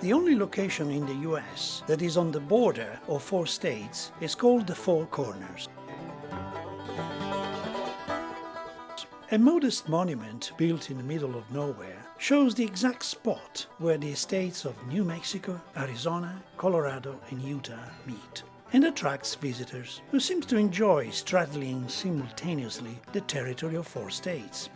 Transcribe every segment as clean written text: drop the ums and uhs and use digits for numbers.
The only location in the US that is on the border of 4 states is called the Four Corners. A modest monument built in the middle of nowhere shows the exact spot where the states of New Mexico, Arizona, Colorado and Utah meet, and attracts visitors who seem to enjoy straddling simultaneously the territory of 4 states.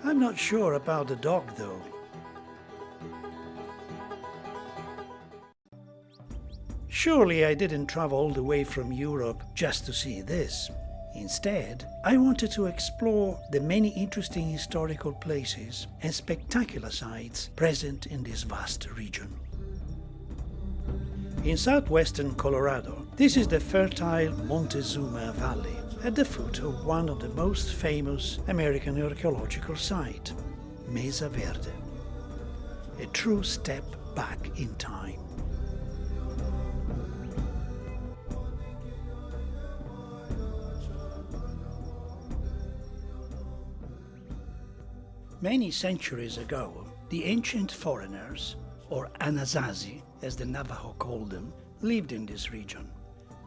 I'm not sure about the dog though. Surely I didn't travel all the way from Europe just to see this. Instead, I wanted to explore the many interesting historical places and spectacular sights present in this vast region. In southwestern Colorado, this is the fertile Montezuma Valley, at the foot of one of the most famous American archaeological sites, Mesa Verde. A true step back in time. Many centuries ago, the ancient foreigners, or Anasazi, as the Navajo called them, lived in this region.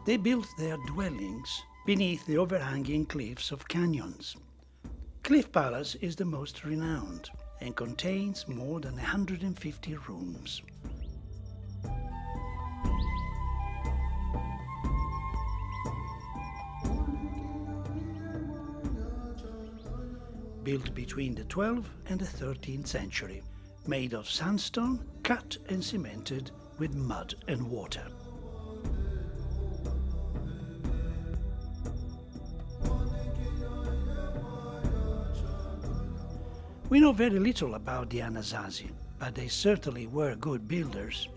They built their dwellings beneath the overhanging cliffs of canyons. Cliff Palace is the most renowned and contains more than 150 rooms. Built between the 12th and the 13th century, made of sandstone, cut and cemented with mud and water. We know very little about the Anasazi, but they certainly were good builders.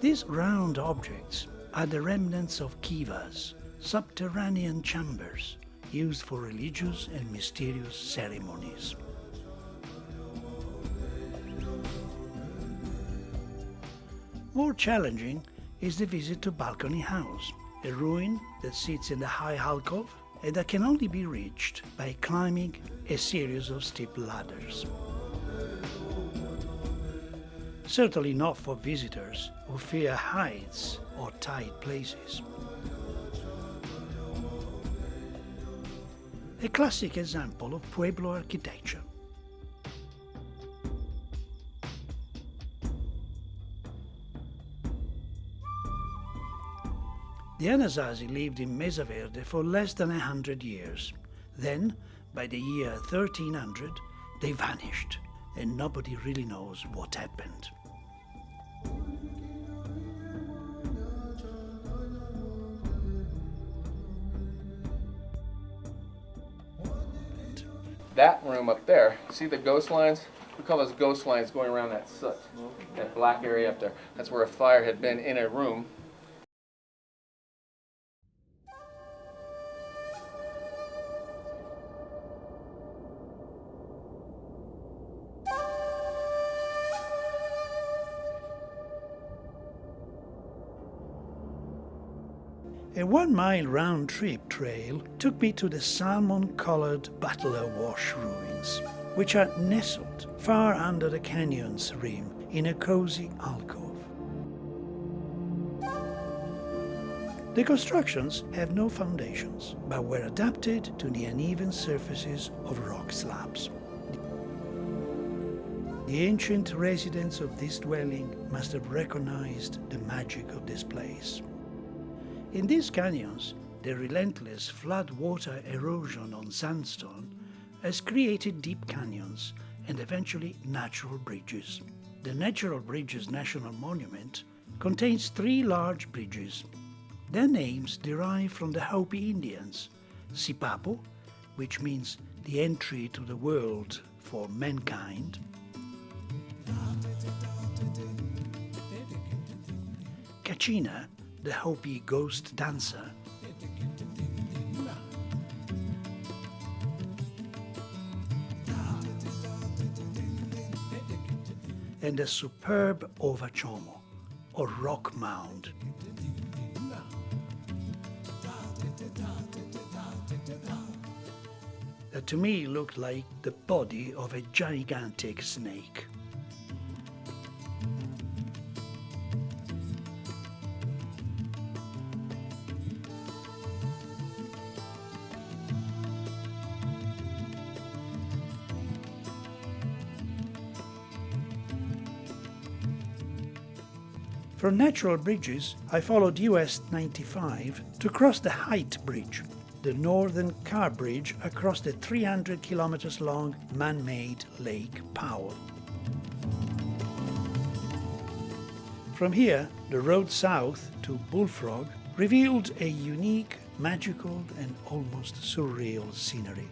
These round objects are the remnants of kivas, subterranean chambers, used for religious and mysterious ceremonies. More challenging is the visit to Balcony House, a ruin that sits in the high alcove and that can only be reached by climbing a series of steep ladders. Certainly not for visitors who fear heights or tight places. A classic example of Pueblo architecture. The Anasazi lived in Mesa Verde for less than 100 years. Then, by the year 1300, they vanished, and nobody really knows what happened. That room up there, see the ghost lines? We call those ghost lines going around that soot, that black area up there. That's where a fire had been in a room. A 1-mile round-trip trail took me to the salmon-colored Butler Wash ruins, which are nestled far under the canyon's rim in a cozy alcove. The constructions have no foundations, but were adapted to the uneven surfaces of rock slabs. The ancient residents of this dwelling must have recognized the magic of this place. In these canyons, the relentless floodwater erosion on sandstone has created deep canyons and eventually natural bridges. The Natural Bridges National Monument contains 3 large bridges. Their names derive from the Hopi Indians, Sipapo, which means the entry to the world for mankind, Kachina, the Hopi ghost dancer, and a superb Ovachomo, or rock mound. That to me looked like the body of a gigantic snake. From natural bridges, I followed US 95 to cross the Height Bridge, the northern car bridge across the 300 kilometers long man-made Lake Powell. From here, the road south to Bullfrog revealed a unique, magical and almost surreal scenery.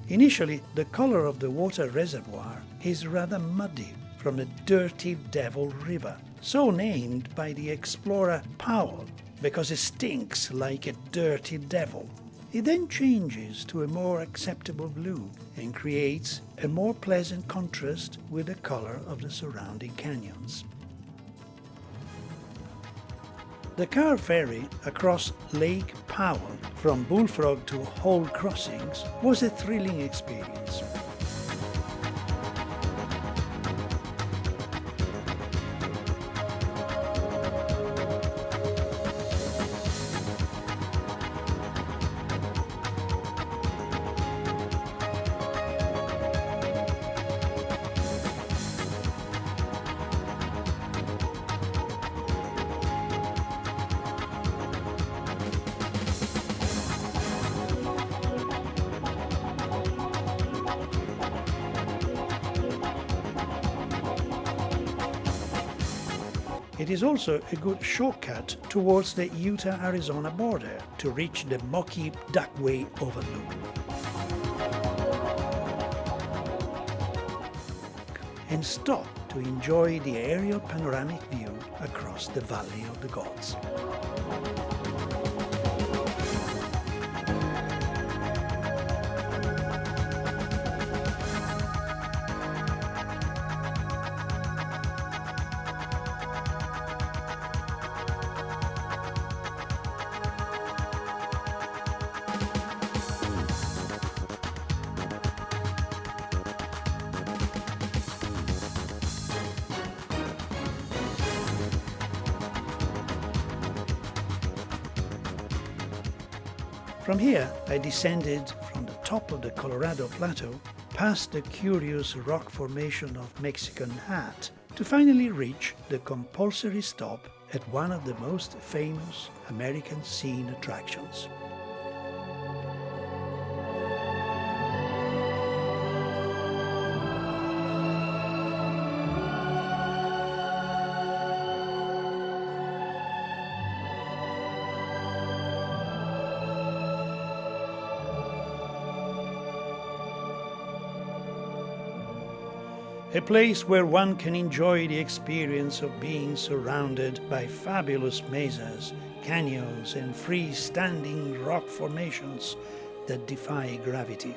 Initially, the color of the water reservoir is rather muddy from the Dirty Devil River, so named by the explorer Powell because it stinks like a dirty devil. It then changes to a more acceptable blue and creates a more pleasant contrast with the color of the surrounding canyons. The car ferry across Lake Powell from Bullfrog to Hole Crossings was a thrilling experience. It is also a good shortcut towards the Utah-Arizona border to reach the Moki Duckway Overlook. And stop to enjoy the aerial panoramic view across the Valley of the Gods. From here, I descended from the top of the Colorado Plateau, past the curious rock formation of Mexican Hat, to finally reach the compulsory stop at one of the most famous American scene attractions. A place where one can enjoy the experience of being surrounded by fabulous mesas, canyons and freestanding rock formations that defy gravity.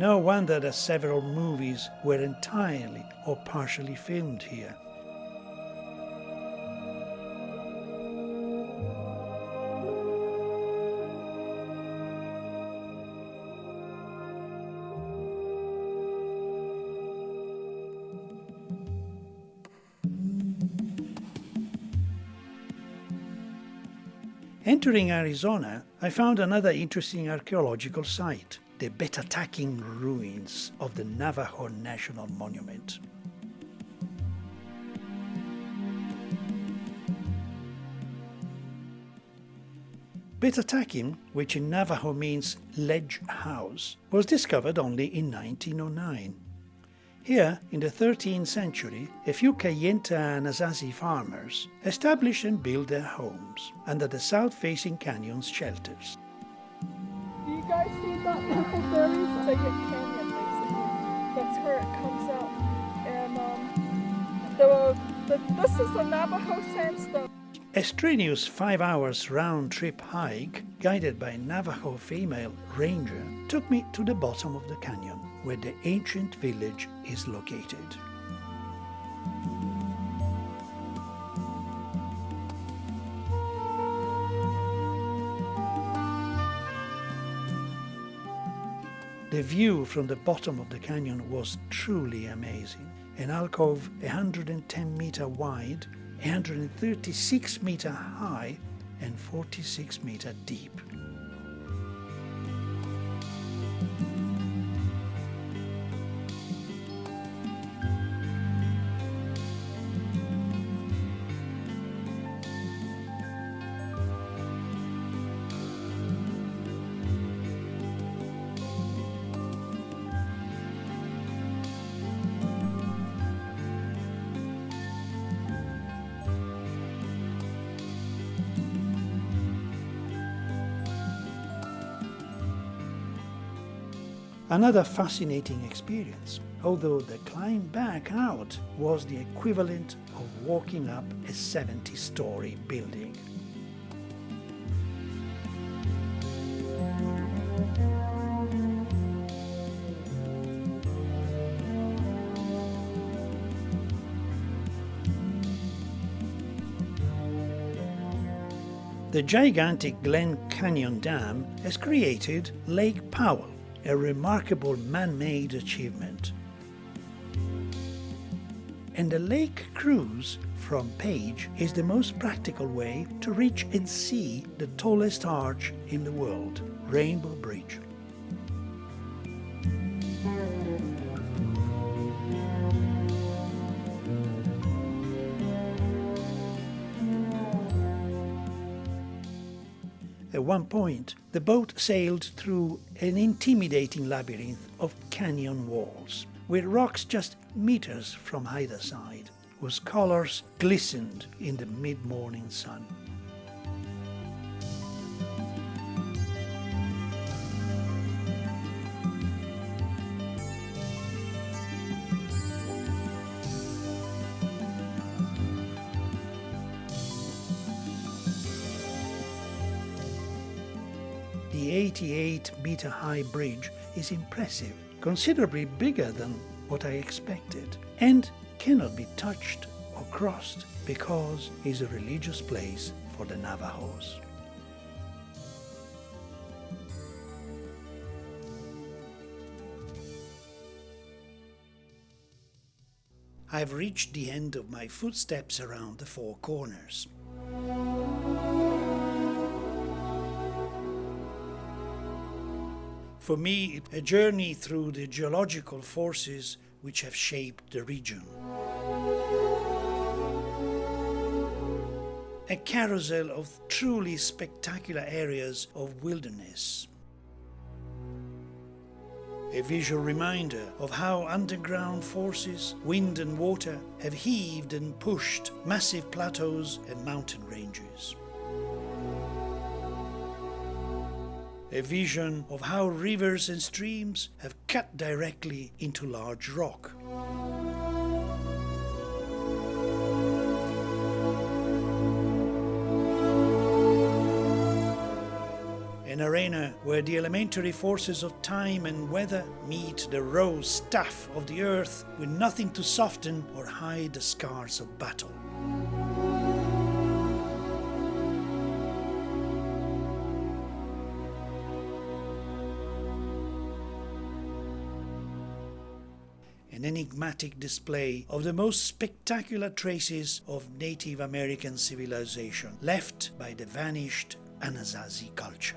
No wonder that several movies were entirely or partially filmed here. Entering Arizona, I found another interesting archaeological site, the Betatakin ruins of the Navajo National Monument. Betatakin, which in Navajo means ledge house, was discovered only in 1909. Here, in the 13th century, a few Kayenta Anasazi farmers established and built their homes under the south-facing canyon's shelters. Do you guys see that purple berries? It's like a canyon, basically. That's where it comes out. And this is the Navajo sandstone. A strenuous 5 hours round-trip hike, guided by a Navajo female ranger, took me to the bottom of the canyon, where the ancient village is located. The view from the bottom of the canyon was truly amazing. An alcove 110 meter wide, 136 meter high and 46 meter deep. Another fascinating experience, although the climb back out was the equivalent of walking up a 70-story building. The gigantic Glen Canyon Dam has created Lake Powell, a remarkable man-made achievement. And the lake cruise from Page is the most practical way to reach and see the tallest arch in the world, Rainbow Bridge. At one point, the boat sailed through an intimidating labyrinth of canyon walls, with rocks just meters from either side, whose colors glistened in the mid-morning sun. The 88-meter-high bridge is impressive, considerably bigger than what I expected, and cannot be touched or crossed because it is a religious place for the Navajos. I've reached the end of my footsteps around the Four Corners. For me, a journey through the geological forces which have shaped the region. A carousel of truly spectacular areas of wilderness. A visual reminder of how underground forces, wind and water, have heaved and pushed massive plateaus and mountain ranges. A vision of how rivers and streams have cut directly into large rock. An arena where the elementary forces of time and weather meet the raw stuff of the earth with nothing to soften or hide the scars of battle. An enigmatic display of the most spectacular traces of Native American civilization left by the vanished Anasazi culture.